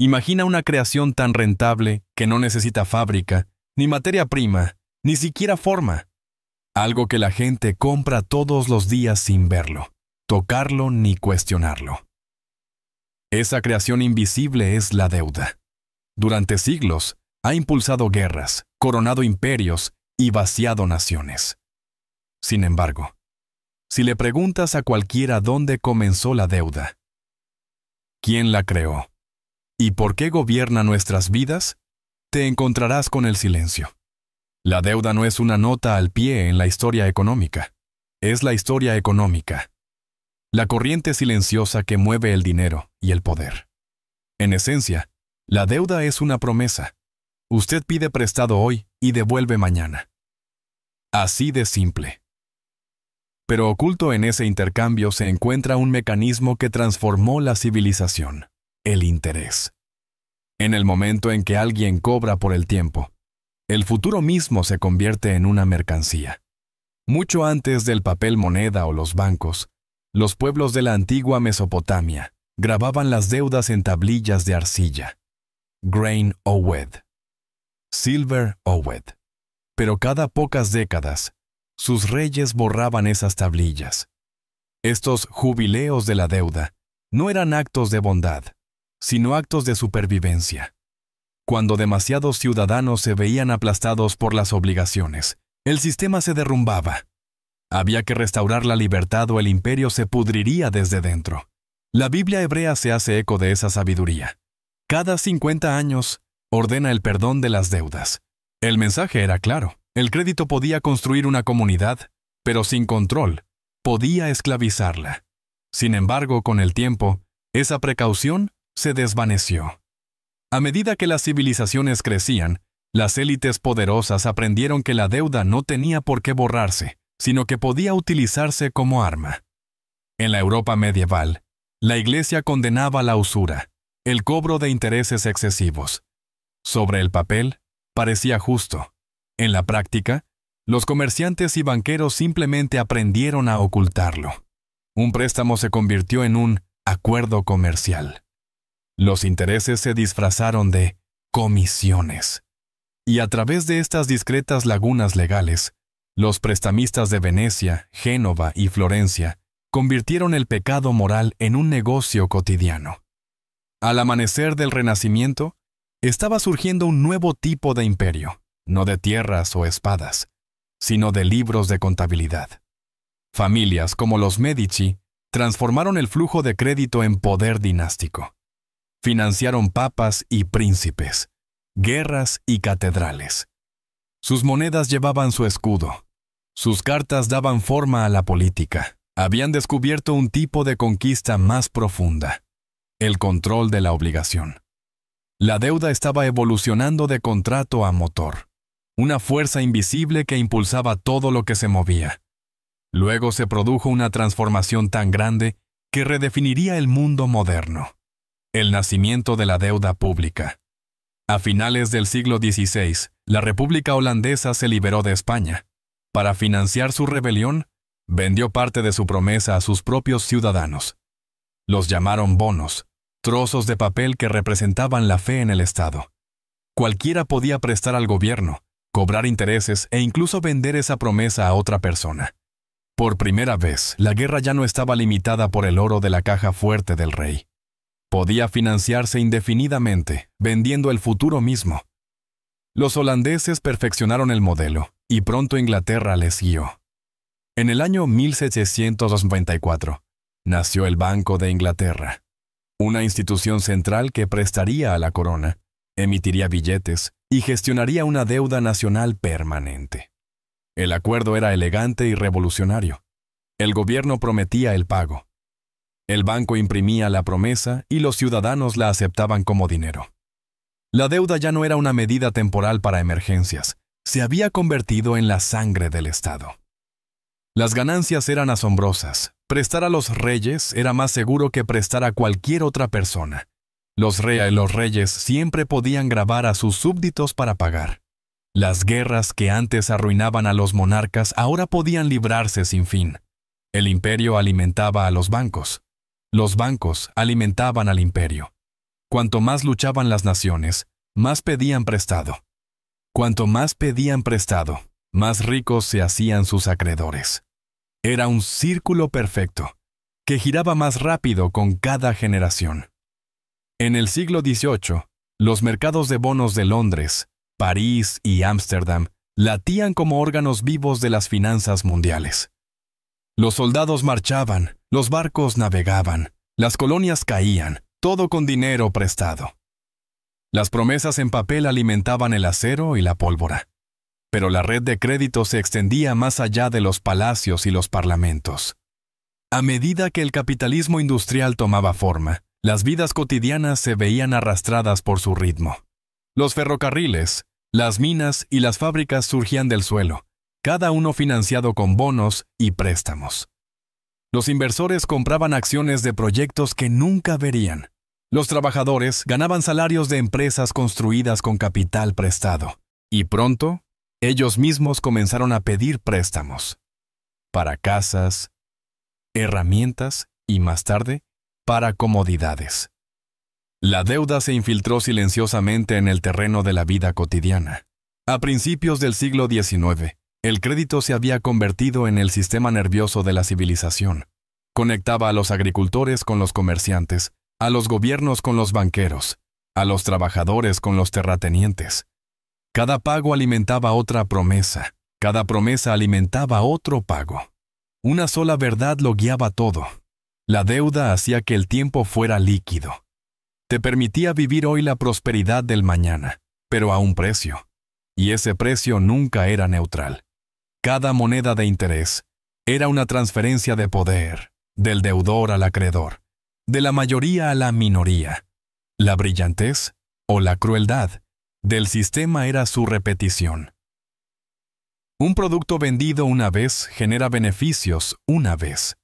Imagina una creación tan rentable que no necesita fábrica, ni materia prima, ni siquiera forma. Algo que la gente compra todos los días sin verlo, tocarlo ni cuestionarlo. Esa creación invisible es la deuda. Durante siglos ha impulsado guerras, coronado imperios y vaciado naciones. Sin embargo, si le preguntas a cualquiera dónde comenzó la deuda, quién la creó y por qué gobierna nuestras vidas, te encontrarás con el silencio. La deuda no es una nota al pie en la historia económica, es la historia económica, la corriente silenciosa que mueve el dinero y el poder. En esencia, la deuda es una promesa. Usted pide prestado hoy y devuelve mañana. Así de simple. Pero oculto en ese intercambio se encuentra un mecanismo que transformó la civilización: el interés. En el momento en que alguien cobra por el tiempo, el futuro mismo se convierte en una mercancía. Mucho antes del papel moneda o los bancos, los pueblos de la antigua Mesopotamia grababan las deudas en tablillas de arcilla, grain o wed, silver o wed. Pero cada pocas décadas, sus reyes borraban esas tablillas. Estos jubileos de la deuda no eran actos de bondad, sino actos de supervivencia. Cuando demasiados ciudadanos se veían aplastados por las obligaciones, el sistema se derrumbaba. Había que restaurar la libertad o el imperio se pudriría desde dentro. La Biblia hebrea se hace eco de esa sabiduría. Cada 50 años ordena el perdón de las deudas. El mensaje era claro. El crédito podía construir una comunidad, pero sin control, podía esclavizarla. Sin embargo, con el tiempo, esa precaución se desvaneció. A medida que las civilizaciones crecían, las élites poderosas aprendieron que la deuda no tenía por qué borrarse, sino que podía utilizarse como arma. En la Europa medieval, la Iglesia condenaba la usura, el cobro de intereses excesivos. Sobre el papel, parecía justo. En la práctica, los comerciantes y banqueros simplemente aprendieron a ocultarlo. Un préstamo se convirtió en un acuerdo comercial. Los intereses se disfrazaron de comisiones. Y a través de estas discretas lagunas legales, los prestamistas de Venecia, Génova y Florencia convirtieron el pecado moral en un negocio cotidiano. Al amanecer del Renacimiento, estaba surgiendo un nuevo tipo de imperio, no de tierras o espadas, sino de libros de contabilidad. Familias como los Medici transformaron el flujo de crédito en poder dinástico. Financiaron papas y príncipes, guerras y catedrales. Sus monedas llevaban su escudo. Sus cartas daban forma a la política. Habían descubierto un tipo de conquista más profunda: el control de la obligación. La deuda estaba evolucionando de contrato a motor, una fuerza invisible que impulsaba todo lo que se movía. Luego se produjo una transformación tan grande que redefiniría el mundo moderno: el nacimiento de la deuda pública. A finales del siglo XVI, la República Holandesa se liberó de España. Para financiar su rebelión, vendió parte de su promesa a sus propios ciudadanos. Los llamaron bonos, trozos de papel que representaban la fe en el Estado. Cualquiera podía prestar al gobierno, cobrar intereses e incluso vender esa promesa a otra persona. Por primera vez, la guerra ya no estaba limitada por el oro de la caja fuerte del rey. Podía financiarse indefinidamente, vendiendo el futuro mismo. Los holandeses perfeccionaron el modelo, y pronto Inglaterra les guió. En el año 1794, nació el Banco de Inglaterra, una institución central que prestaría a la corona, emitiría billetes y gestionaría una deuda nacional permanente. El acuerdo era elegante y revolucionario. El gobierno prometía el pago. El banco imprimía la promesa y los ciudadanos la aceptaban como dinero. La deuda ya no era una medida temporal para emergencias, se había convertido en la sangre del Estado. Las ganancias eran asombrosas. Prestar a los reyes era más seguro que prestar a cualquier otra persona. Los reyes siempre podían gravar a sus súbditos para pagar. Las guerras que antes arruinaban a los monarcas ahora podían librarse sin fin. El imperio alimentaba a los bancos. Los bancos alimentaban al imperio. Cuanto más luchaban las naciones, más pedían prestado. Cuanto más pedían prestado, más ricos se hacían sus acreedores. Era un círculo perfecto, que giraba más rápido con cada generación. En el siglo XVIII, los mercados de bonos de Londres, París y Ámsterdam latían como órganos vivos de las finanzas mundiales. Los soldados marchaban, los barcos navegaban, las colonias caían, todo con dinero prestado. Las promesas en papel alimentaban el acero y la pólvora, pero la red de crédito se extendía más allá de los palacios y los parlamentos. A medida que el capitalismo industrial tomaba forma, las vidas cotidianas se veían arrastradas por su ritmo. Los ferrocarriles, las minas y las fábricas surgían del suelo, cada uno financiado con bonos y préstamos. Los inversores compraban acciones de proyectos que nunca verían. Los trabajadores ganaban salarios de empresas construidas con capital prestado. Y pronto, ellos mismos comenzaron a pedir préstamos. Para casas, herramientas y, más tarde, para comodidades. La deuda se infiltró silenciosamente en el terreno de la vida cotidiana. A principios del siglo XIX, el crédito se había convertido en el sistema nervioso de la civilización. Conectaba a los agricultores con los comerciantes, a los gobiernos con los banqueros, a los trabajadores con los terratenientes. Cada pago alimentaba otra promesa, cada promesa alimentaba otro pago. Una sola verdad lo guiaba todo. La deuda hacía que el tiempo fuera líquido. Te permitía vivir hoy la prosperidad del mañana, pero a un precio. Y ese precio nunca era neutral. Cada moneda de interés era una transferencia de poder, del deudor al acreedor, de la mayoría a la minoría. La brillantez o la crueldad del sistema era su repetición. Un producto vendido una vez genera beneficios una vez,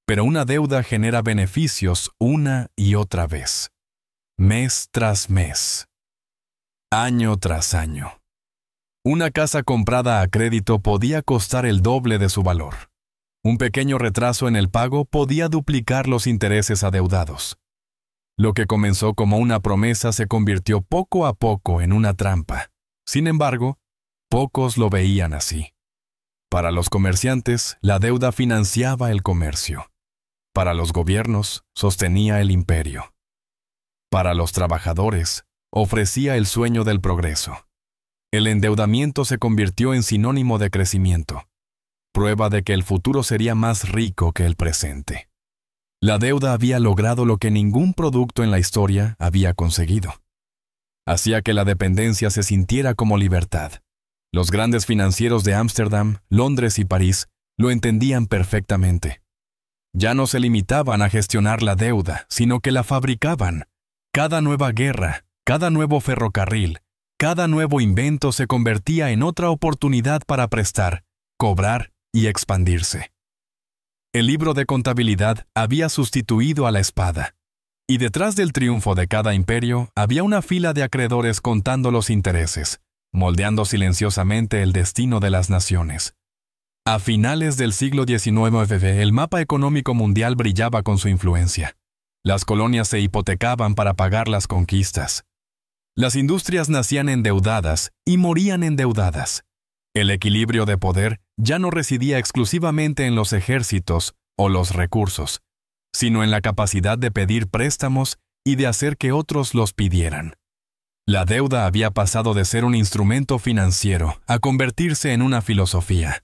pero una deuda genera beneficios una y otra vez, mes tras mes, año tras año. Una casa comprada a crédito podía costar el doble de su valor. Un pequeño retraso en el pago podía duplicar los intereses adeudados. Lo que comenzó como una promesa se convirtió poco a poco en una trampa. Sin embargo, pocos lo veían así. Para los comerciantes, la deuda financiaba el comercio. Para los gobiernos, sostenía el imperio. Para los trabajadores, ofrecía el sueño del progreso. El endeudamiento se convirtió en sinónimo de crecimiento, prueba de que el futuro sería más rico que el presente. La deuda había logrado lo que ningún producto en la historia había conseguido. Hacía que la dependencia se sintiera como libertad. Los grandes financieros de Ámsterdam, Londres y París lo entendían perfectamente. Ya no se limitaban a gestionar la deuda, sino que la fabricaban. Cada nueva guerra, cada nuevo ferrocarril, cada nuevo invento se convertía en otra oportunidad para prestar, cobrar y expandirse. El libro de contabilidad había sustituido a la espada, y detrás del triunfo de cada imperio había una fila de acreedores contando los intereses, moldeando silenciosamente el destino de las naciones. A finales del siglo XIX, el mapa económico mundial brillaba con su influencia. Las colonias se hipotecaban para pagar las conquistas. Las industrias nacían endeudadas y morían endeudadas. El equilibrio de poder ya no residía exclusivamente en los ejércitos o los recursos, sino en la capacidad de pedir préstamos y de hacer que otros los pidieran. La deuda había pasado de ser un instrumento financiero a convertirse en una filosofía.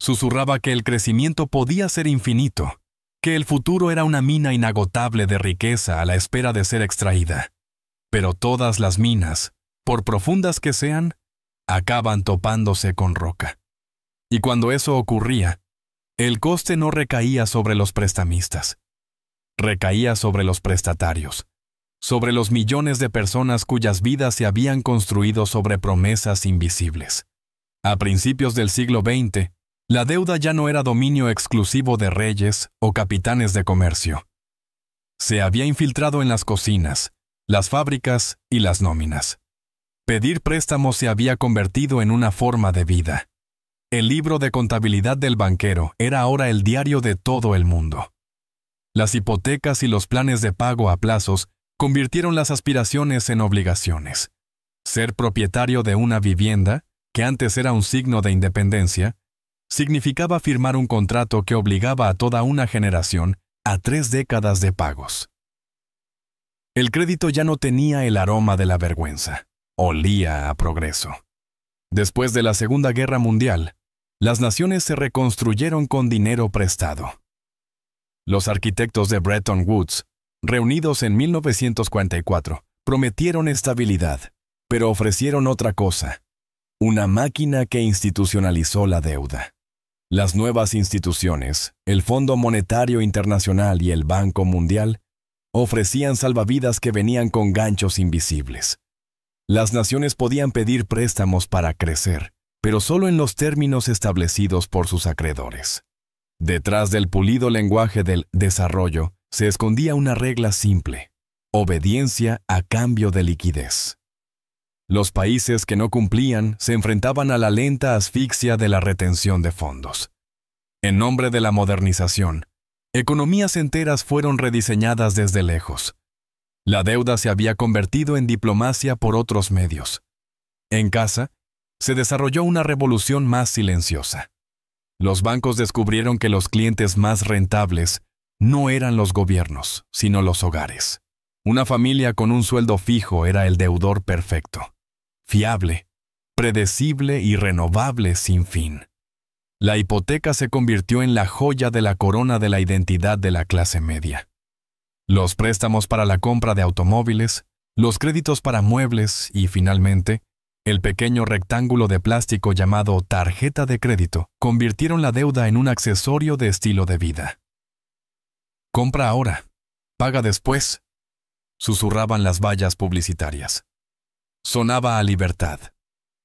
Susurraba que el crecimiento podía ser infinito, que el futuro era una mina inagotable de riqueza a la espera de ser extraída. Pero todas las minas, por profundas que sean, acaban topándose con roca. Y cuando eso ocurría, el coste no recaía sobre los prestamistas. Recaía sobre los prestatarios, sobre los millones de personas cuyas vidas se habían construido sobre promesas invisibles. A principios del siglo XX, la deuda ya no era dominio exclusivo de reyes o capitanes de comercio. Se había infiltrado en las cocinas, las fábricas y las nóminas. Pedir préstamos se había convertido en una forma de vida. El libro de contabilidad del banquero era ahora el diario de todo el mundo. Las hipotecas y los planes de pago a plazos convirtieron las aspiraciones en obligaciones. Ser propietario de una vivienda, que antes era un signo de independencia, significaba firmar un contrato que obligaba a toda una generación a 3 décadas de pagos. El crédito ya no tenía el aroma de la vergüenza, olía a progreso. Después de la Segunda Guerra Mundial, las naciones se reconstruyeron con dinero prestado. Los arquitectos de Bretton Woods, reunidos en 1944, prometieron estabilidad, pero ofrecieron otra cosa: una máquina que institucionalizó la deuda. Las nuevas instituciones, el Fondo Monetario Internacional y el Banco Mundial, ofrecían salvavidas que venían con ganchos invisibles. Las naciones podían pedir préstamos para crecer, pero solo en los términos establecidos por sus acreedores. Detrás del pulido lenguaje del desarrollo se escondía una regla simple: obediencia a cambio de liquidez. Los países que no cumplían se enfrentaban a la lenta asfixia de la retención de fondos. En nombre de la modernización, economías enteras fueron rediseñadas desde lejos. La deuda se había convertido en diplomacia por otros medios. En casa, se desarrolló una revolución más silenciosa. Los bancos descubrieron que los clientes más rentables no eran los gobiernos, sino los hogares. Una familia con un sueldo fijo era el deudor perfecto. Fiable, predecible y renovable sin fin. La hipoteca se convirtió en la joya de la corona de la identidad de la clase media. Los préstamos para la compra de automóviles, los créditos para muebles y, finalmente, el pequeño rectángulo de plástico llamado tarjeta de crédito convirtieron la deuda en un accesorio de estilo de vida. Compra ahora, paga después, susurraban las vallas publicitarias. Sonaba a libertad,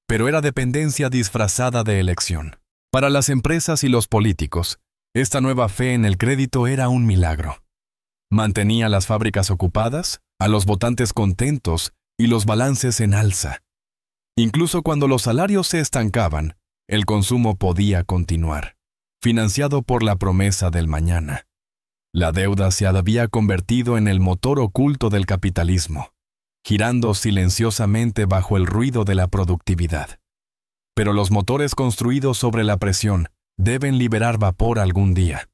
pero era dependencia disfrazada de elección. Para las empresas y los políticos, esta nueva fe en el crédito era un milagro. Mantenía las fábricas ocupadas, a los votantes contentos y los balances en alza. Incluso cuando los salarios se estancaban, el consumo podía continuar, financiado por la promesa del mañana. La deuda se había convertido en el motor oculto del capitalismo, girando silenciosamente bajo el ruido de la productividad. Pero los motores construidos sobre la presión deben liberar vapor algún día.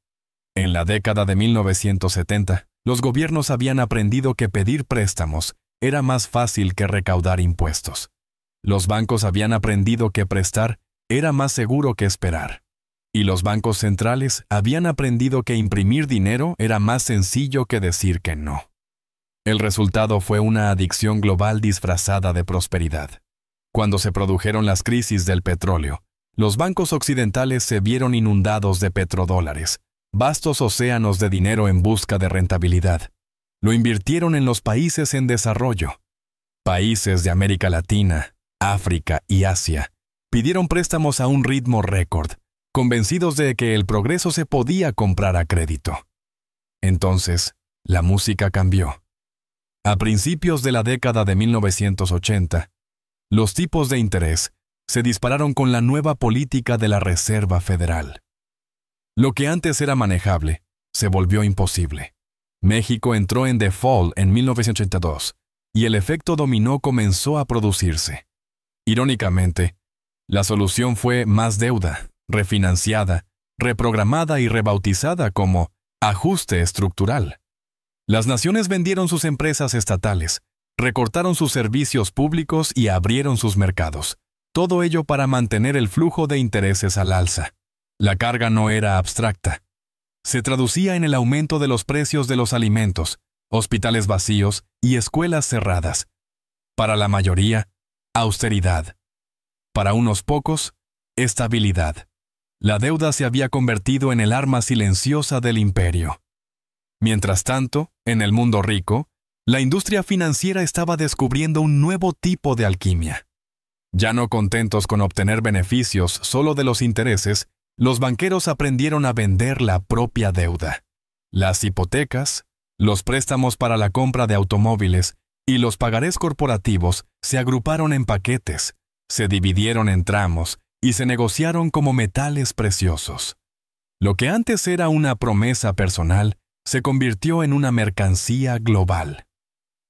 En la década de 1970, los gobiernos habían aprendido que pedir préstamos era más fácil que recaudar impuestos. Los bancos habían aprendido que prestar era más seguro que esperar. Y los bancos centrales habían aprendido que imprimir dinero era más sencillo que decir que no. El resultado fue una adicción global disfrazada de prosperidad. Cuando se produjeron las crisis del petróleo, los bancos occidentales se vieron inundados de petrodólares, vastos océanos de dinero en busca de rentabilidad. Lo invirtieron en los países en desarrollo. Países de América Latina, África y Asia pidieron préstamos a un ritmo récord, convencidos de que el progreso se podía comprar a crédito. Entonces, la música cambió. A principios de la década de 1980, los tipos de interés se dispararon con la nueva política de la Reserva Federal. Lo que antes era manejable, se volvió imposible. México entró en default en 1982 y el efecto dominó comenzó a producirse. Irónicamente, la solución fue más deuda, refinanciada, reprogramada y rebautizada como ajuste estructural. Las naciones vendieron sus empresas estatales, recortaron sus servicios públicos y abrieron sus mercados. Todo ello para mantener el flujo de intereses al alza. La carga no era abstracta. Se traducía en el aumento de los precios de los alimentos, hospitales vacíos y escuelas cerradas. Para la mayoría, austeridad. Para unos pocos, estabilidad. La deuda se había convertido en el arma silenciosa del imperio. Mientras tanto, en el mundo rico, la industria financiera estaba descubriendo un nuevo tipo de alquimia. Ya no contentos con obtener beneficios solo de los intereses, los banqueros aprendieron a vender la propia deuda. Las hipotecas, los préstamos para la compra de automóviles y los pagarés corporativos se agruparon en paquetes, se dividieron en tramos y se negociaron como metales preciosos. Lo que antes era una promesa personal se convirtió en una mercancía global.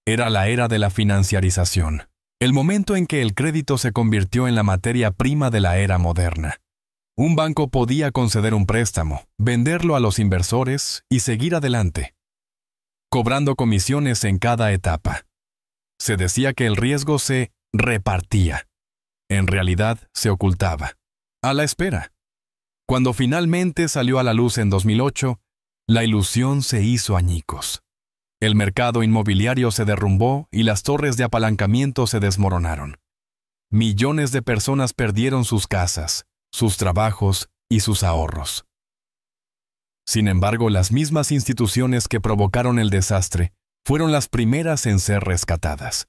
Era la era de la financiarización, el momento en que el crédito se convirtió en la materia prima de la era moderna. Un banco podía conceder un préstamo, venderlo a los inversores y seguir adelante, cobrando comisiones en cada etapa. Se decía que el riesgo se repartía. En realidad, se ocultaba. A la espera. Cuando finalmente salió a la luz en 2008, la ilusión se hizo añicos. El mercado inmobiliario se derrumbó y las torres de apalancamiento se desmoronaron. Millones de personas perdieron sus casas, sus trabajos y sus ahorros. Sin embargo, las mismas instituciones que provocaron el desastre fueron las primeras en ser rescatadas.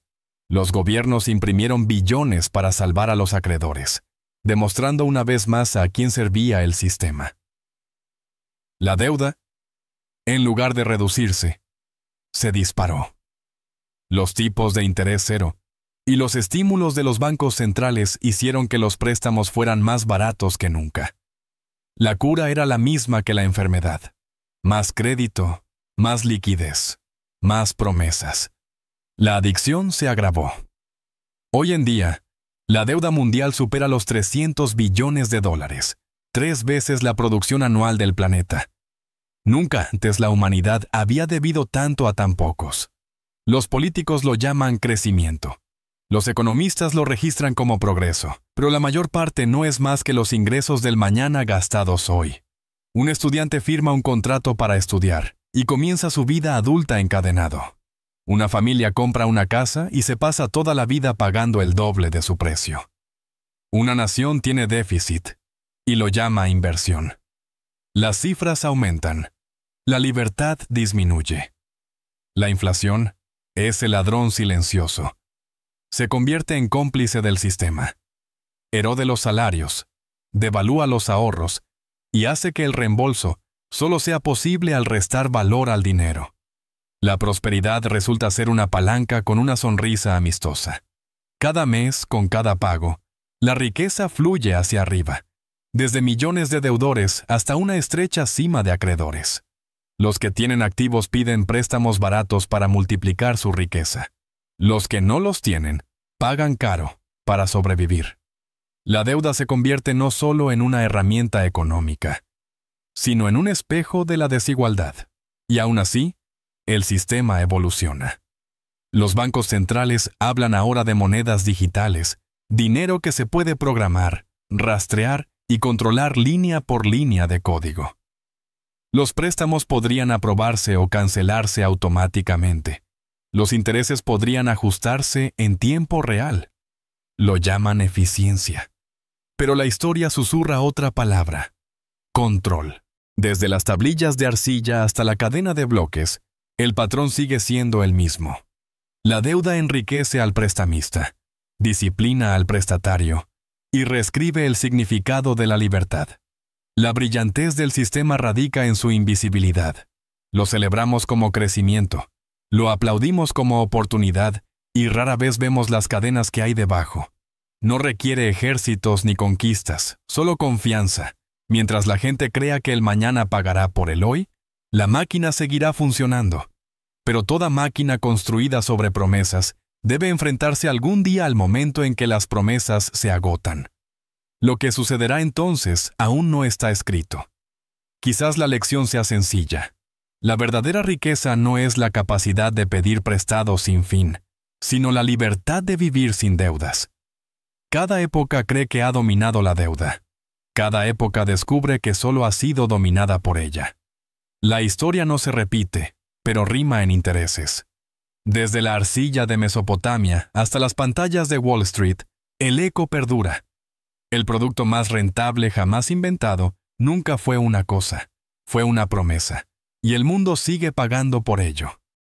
Los gobiernos imprimieron billones para salvar a los acreedores, demostrando una vez más a quién servía el sistema. La deuda, en lugar de reducirse, se disparó. Los tipos de interés cero y los estímulos de los bancos centrales hicieron que los préstamos fueran más baratos que nunca. La cura era la misma que la enfermedad. Más crédito, más liquidez, más promesas. La adicción se agravó. Hoy en día, la deuda mundial supera los 300 billones de dólares, 3 veces la producción anual del planeta. Nunca antes la humanidad había debido tanto a tan pocos. Los políticos lo llaman crecimiento. Los economistas lo registran como progreso, pero la mayor parte no es más que los ingresos del mañana gastados hoy. Un estudiante firma un contrato para estudiar y comienza su vida adulta encadenado. Una familia compra una casa y se pasa toda la vida pagando el doble de su precio. Una nación tiene déficit y lo llama inversión. Las cifras aumentan. La libertad disminuye. La inflación es el ladrón silencioso. Se convierte en cómplice del sistema. Erode los salarios, devalúa los ahorros y hace que el reembolso solo sea posible al restar valor al dinero. La prosperidad resulta ser una palanca con una sonrisa amistosa. Cada mes, con cada pago, la riqueza fluye hacia arriba, desde millones de deudores hasta una estrecha cima de acreedores. Los que tienen activos piden préstamos baratos para multiplicar su riqueza. Los que no los tienen, pagan caro para sobrevivir. La deuda se convierte no solo en una herramienta económica, sino en un espejo de la desigualdad. Y aún así, el sistema evoluciona. Los bancos centrales hablan ahora de monedas digitales, dinero que se puede programar, rastrear y controlar línea por línea de código. Los préstamos podrían aprobarse o cancelarse automáticamente. Los intereses podrían ajustarse en tiempo real. Lo llaman eficiencia. Pero la historia susurra otra palabra: control. Desde las tablillas de arcilla hasta la cadena de bloques, el patrón sigue siendo el mismo. La deuda enriquece al prestamista, disciplina al prestatario y reescribe el significado de la libertad. La brillantez del sistema radica en su invisibilidad. Lo celebramos como crecimiento, lo aplaudimos como oportunidad y rara vez vemos las cadenas que hay debajo. No requiere ejércitos ni conquistas, solo confianza. Mientras la gente crea que el mañana pagará por el hoy, la máquina seguirá funcionando. Pero toda máquina construida sobre promesas debe enfrentarse algún día al momento en que las promesas se agotan. Lo que sucederá entonces aún no está escrito. Quizás la lección sea sencilla. La verdadera riqueza no es la capacidad de pedir prestado sin fin, sino la libertad de vivir sin deudas. Cada época cree que ha dominado la deuda. Cada época descubre que solo ha sido dominada por ella. La historia no se repite, pero rima en intereses. Desde la arcilla de Mesopotamia hasta las pantallas de Wall Street, el eco perdura. El producto más rentable jamás inventado nunca fue una cosa, fue una promesa, y el mundo sigue pagando por ello.